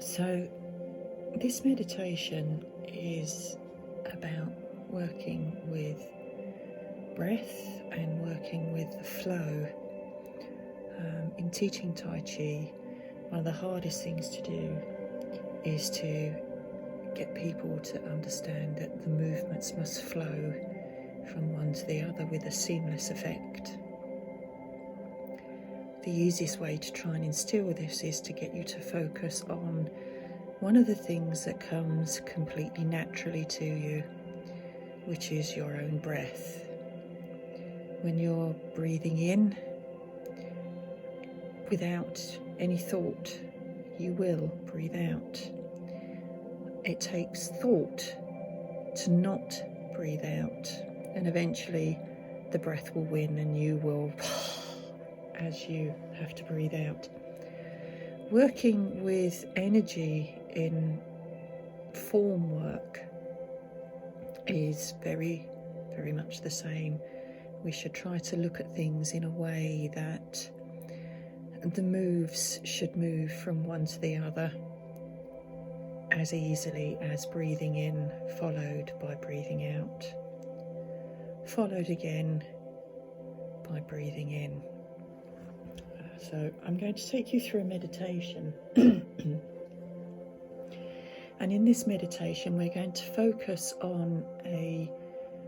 So, this meditation is about working with breath and working with the flow. In teaching Tai Chi, one of the hardest things to do is to get people to understand that the movements must flow from one to the other with a seamless effect. The easiest way to try and instill this is to get you to focus on one of the things that comes completely naturally to you, which is your own breath. When you're breathing in, without any thought, you will breathe out. It takes thought to not breathe out, and eventually the breath will win and you will as you have to breathe out. Working with energy in form work is very, very much the same. We should try to look at things in a way that the moves should move from one to the other as easily as breathing in followed by breathing out, followed again by breathing in. So I'm going to take you through a meditation. And in this meditation, we're going to focus on a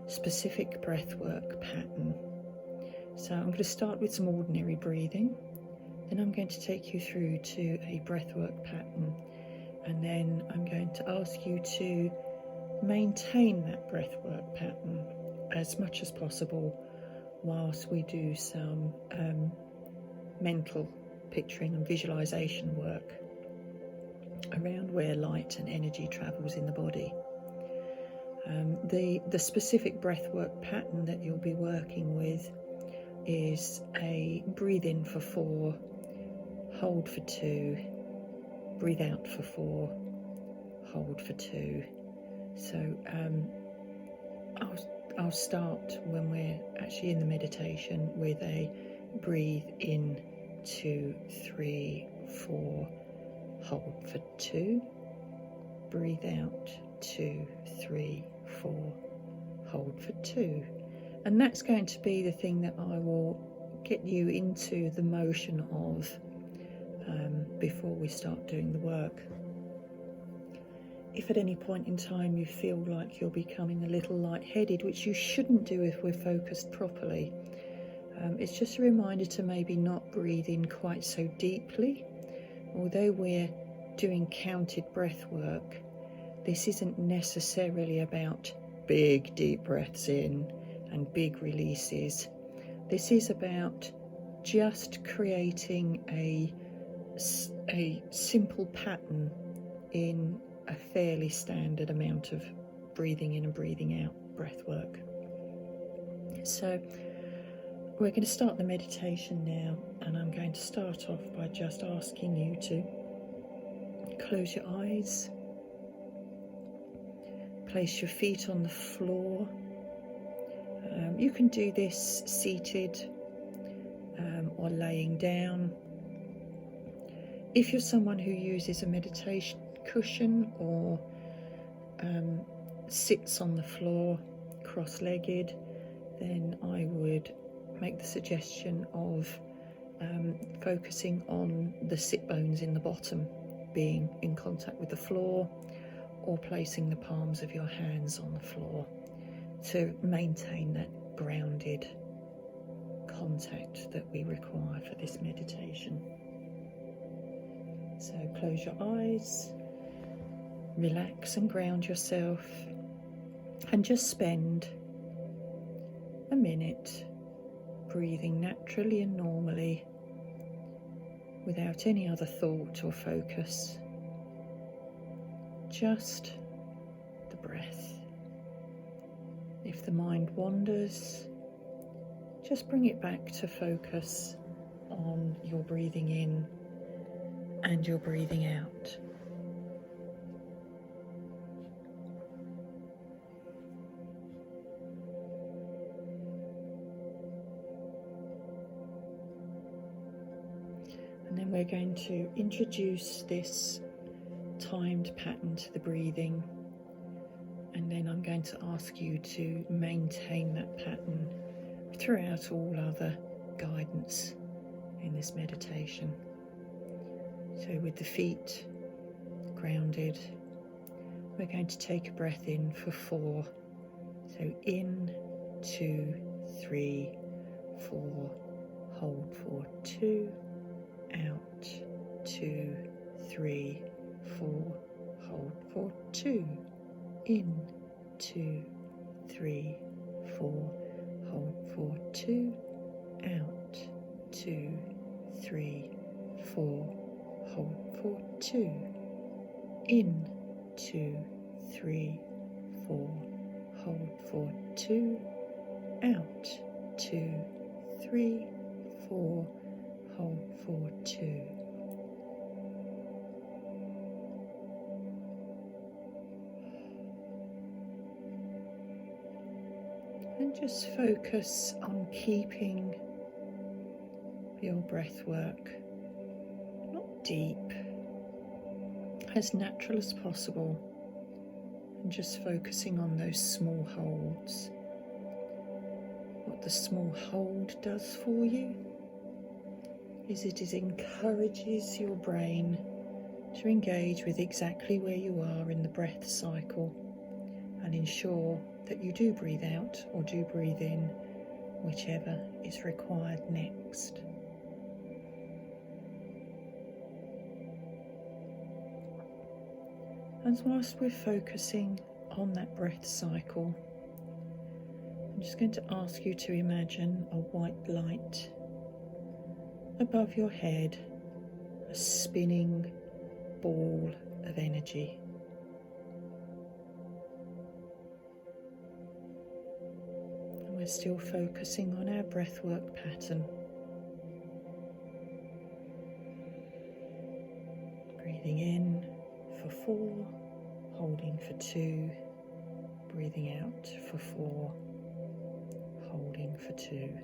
specific breathwork pattern. So I'm going to start with some ordinary breathing, then I'm going to take you through to a breathwork pattern, and then I'm going to ask you to maintain that breathwork pattern as much as possible whilst we do some mental picturing and visualization work around where light and energy travels in the body. The specific breathwork pattern that you'll be working with is a breathe in for 4, hold for 2, breathe out for 4, hold for 2. So I'll start when we're actually in the meditation with a breathe in 2, 3, 4, hold for 2, breathe out 2, 3, 4, hold for 2. And that's going to be the thing that I will get you into the motion of before we start doing the work. If at any point in time you feel like you're becoming a little lightheaded, which you shouldn't do if we're focused properly, it's just a reminder to maybe not breathe in quite so deeply. Although we're doing counted breath work, this isn't necessarily about big deep breaths in and big releases. This is about just creating a simple pattern in a fairly standard amount of breathing in and breathing out breath work. So we're going to start the meditation now, and I'm going to start off by just asking you to close your eyes, place your feet on the floor. You can do this seated or laying down. If you're someone who uses a meditation cushion or sits on the floor cross-legged, then I would make the suggestion of focusing on the sit bones in the bottom being in contact with the floor, or placing the palms of your hands on the floor to maintain that grounded contact that we require for this meditation. So close your eyes, relax and ground yourself, and just spend a minute breathing naturally and normally without any other thought or focus. Just the breath. If the mind wanders, just bring it back to focus on your breathing in and your breathing out. And then we're going to introduce this timed pattern to the breathing, and then I'm going to ask you to maintain that pattern throughout all other guidance in this meditation. So with the feet grounded, we're going to take a breath in for 4. So in, 2, 3, 4, hold for 2, out, 2, 3, 4, hold for 2, in, 2, 3, 4, hold for 2, out, 2, 3, 4, hold for 2, in, 2, 3, 4, hold for 2, out, 2, 3, 4, hold for 2. And just focus on keeping your breath work not deep, as natural as possible, and just focusing on those small holds. What the small hold does for you is it encourages your brain to engage with exactly where you are in the breath cycle and ensure that you do breathe out or do breathe in, whichever is required next. And whilst we're focusing on that breath cycle, I'm just going to ask you to imagine a white light above your head, a spinning ball of energy. And we're still focusing on our breathwork pattern. Breathing in for 4, holding for 2, breathing out for 4, holding for 2.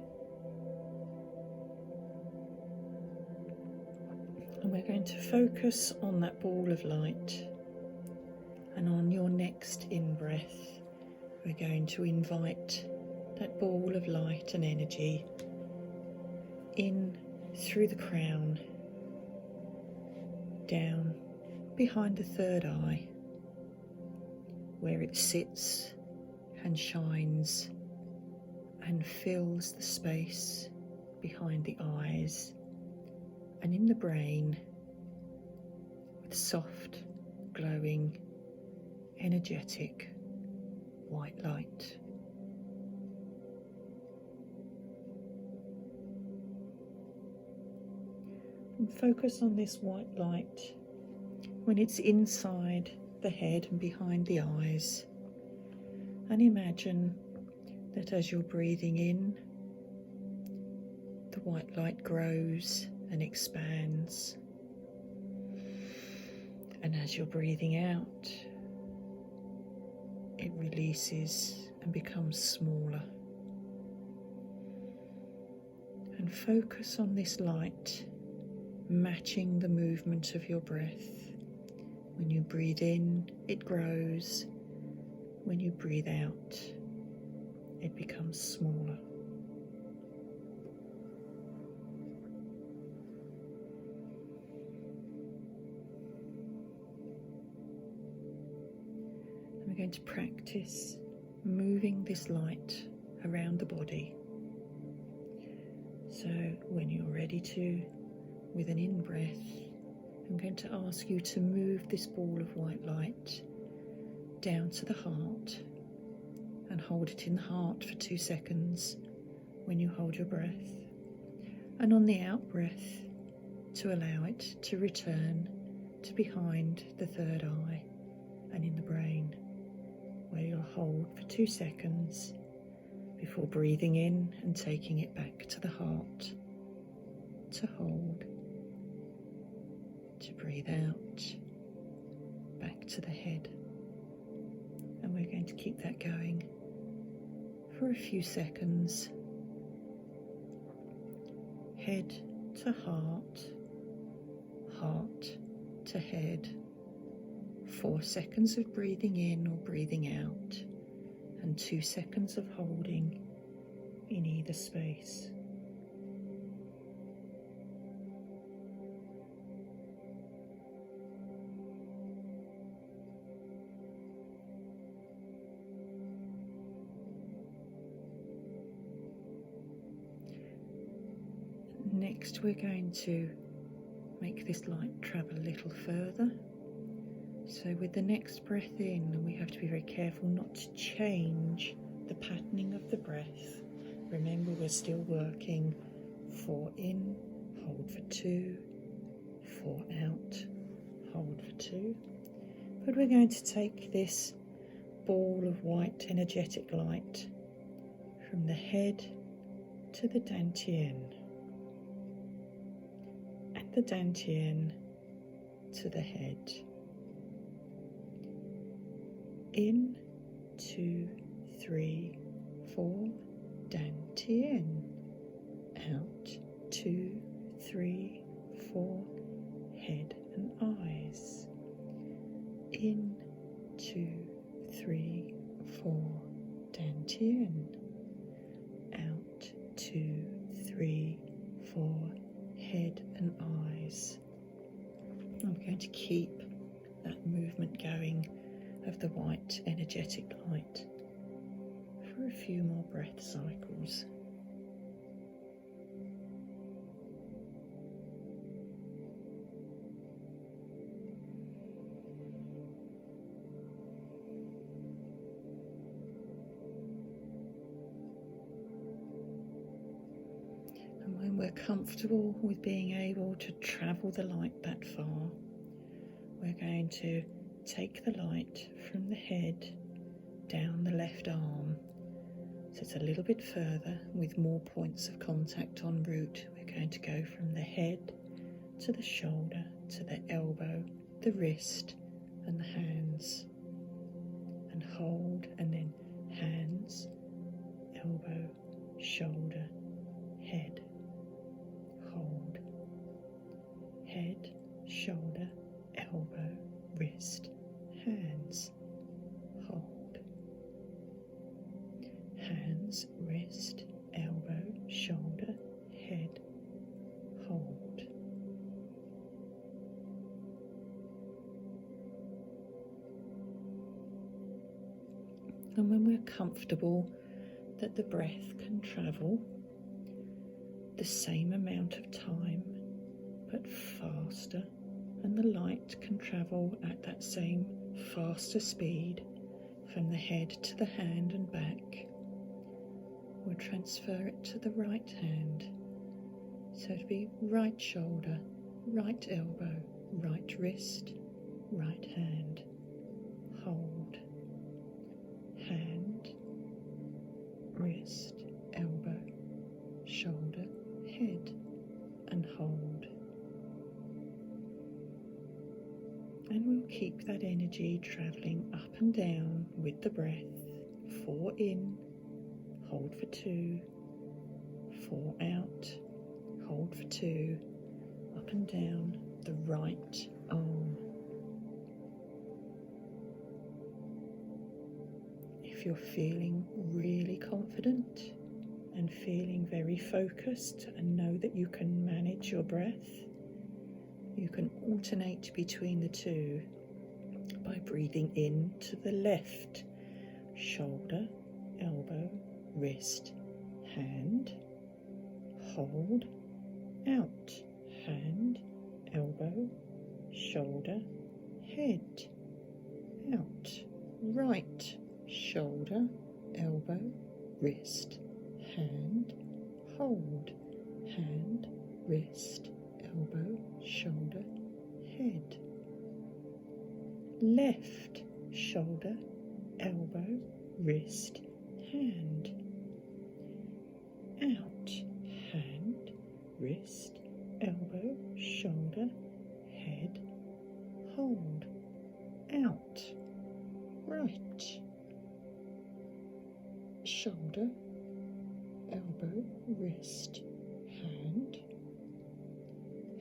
And we're going to focus on that ball of light, and on your next in-breath we're going to invite that ball of light and energy in through the crown, down behind the third eye, where it sits and shines and fills the space behind the eyes and in the brain with soft, glowing, energetic white light. And focus on this white light when it's inside the head and behind the eyes, and imagine that as you're breathing in, the white light grows and expands, and as you're breathing out, it releases and becomes smaller. And focus on this light matching the movement of your breath. When you breathe in, it grows. When you breathe out, it becomes smaller. And we're going to practice moving this light around the body. So when you're ready to, with an in-breath, I'm going to ask you to move this ball of white light down to the heart and hold it in the heart for 2 seconds when you hold your breath. And on the out breath, to allow it to return to behind the third eye and in the brain, where you'll hold for 2 seconds before breathing in and taking it back to the heart, to hold, to breathe out, back to the head. And we're going to keep that going for a few seconds. Head to heart, heart to head, 4 seconds of breathing in or breathing out, and 2 seconds of holding in either space. Next, we're going to make this light travel a little further. So with the next breath in, we have to be very careful not to change the patterning of the breath. Remember, we're still working 4 in, hold for 2, 4 out, hold for 2. But we're going to take this ball of white energetic light from the head to the dantian, and the dantian to the head. In, 2, 3, 4, dantian. Out, 2, 3, 4, head and eyes. In, 2, 3, 4, dantian. Out, 2, 3, 4, head and eyes. I'm going to keep that movement going of the white energetic light for a few more breath cycles. And when we're comfortable with being able to travel the light that far, we're going to take the light from the head down the left arm, so it's a little bit further with more points of contact en route. We're going to go from the head to the shoulder, to the elbow, the wrist and the hands, and hold, and then hands, elbow, shoulder, head, hold, head, shoulder, elbow, wrist, hands, hold, hands, wrist, elbow, shoulder, head, hold. And when we're comfortable that the breath can travel the same amount of time but faster, and the light can travel at that same faster speed from the head to the hand and back, we'll transfer it to the right hand. So it'll be right shoulder, right elbow, right wrist, right hand, hold, hand, wrist, elbow, shoulder, head, and hold. And we'll keep that energy travelling up and down with the breath. 4 in, hold for 2, 4 out, hold for 2, up and down the right arm. If you're feeling really confident and feeling very focused and know that you can manage your breath, you can alternate between the two by breathing in to the left, shoulder, elbow, wrist, hand, hold, out, hand, elbow, shoulder, head, out, right, shoulder, elbow, wrist, hand, hold, hand, wrist, elbow, shoulder, head. Left, shoulder, elbow, wrist, hand. Out, hand, wrist, elbow, shoulder, head, hold. Out, right, shoulder, elbow, wrist, hand,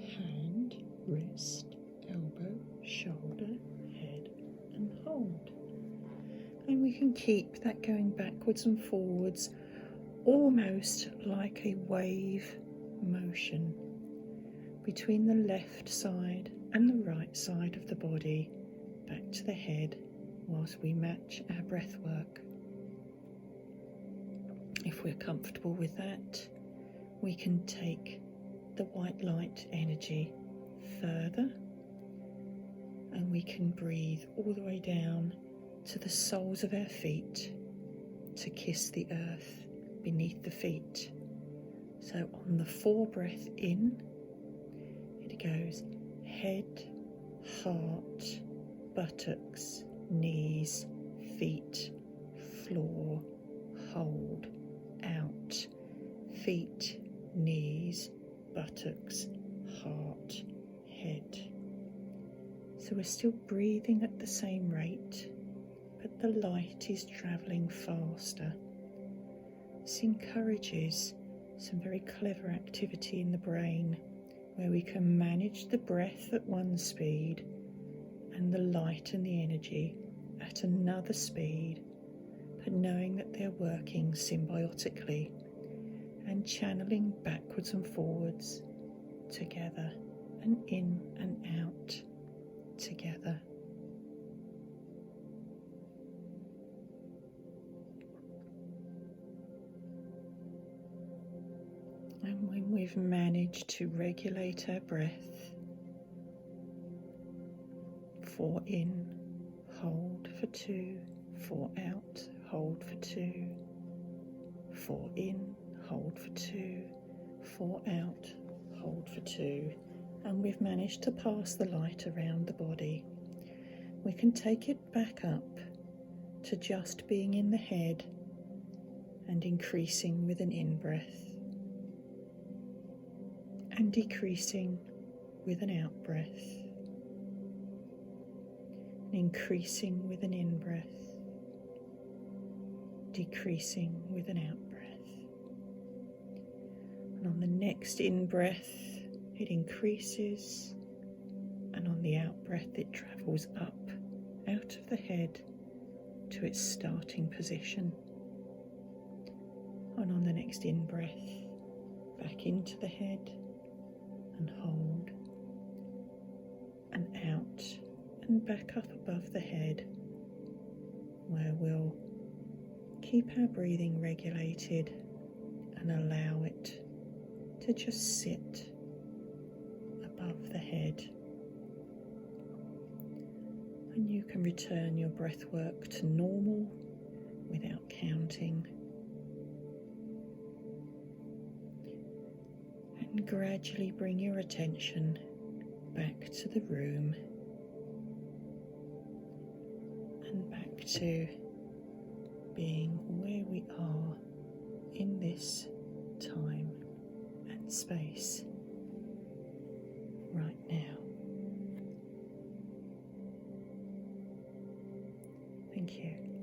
hand, wrist, elbow, shoulder, head, And we can keep that going backwards and forwards, almost like a wave motion between the left side and the right side of the body, back to the head, whilst we match our breath work. If we're comfortable with that, we can take the white light energy further, and we can breathe all the way down to the soles of our feet to kiss the earth beneath the feet. So on the 4 breath in, it goes head, heart, buttocks, knees, feet, floor, hold, out, feet, knees, buttocks, heart, head. So we're still breathing at the same rate, but the light is travelling faster. This encourages some very clever activity in the brain, where we can manage the breath at one speed and the light and the energy at another speed, but knowing that they're working symbiotically and channeling backwards and forwards together, and in and out together. And when we've managed to regulate our breath, 4 in, hold for 2, 4 out, hold for 2, 4 in, hold for 2, 4 out, hold for 2, and we've managed to pass the light around the body, we can take it back up to just being in the head and increasing with an in-breath and decreasing with an out-breath, increasing with an in-breath, decreasing with an out-breath. And on the next in-breath, it increases, and on the out-breath, it travels up out of the head to its starting position. And on the next in-breath, back into the head, and hold, and out, and back up above the head, where we'll keep our breathing regulated and allow it to just sit above the head. And you can return your breath work to normal without counting. And gradually bring your attention back to the room and back to being where we are in this time and space right now. Thank you.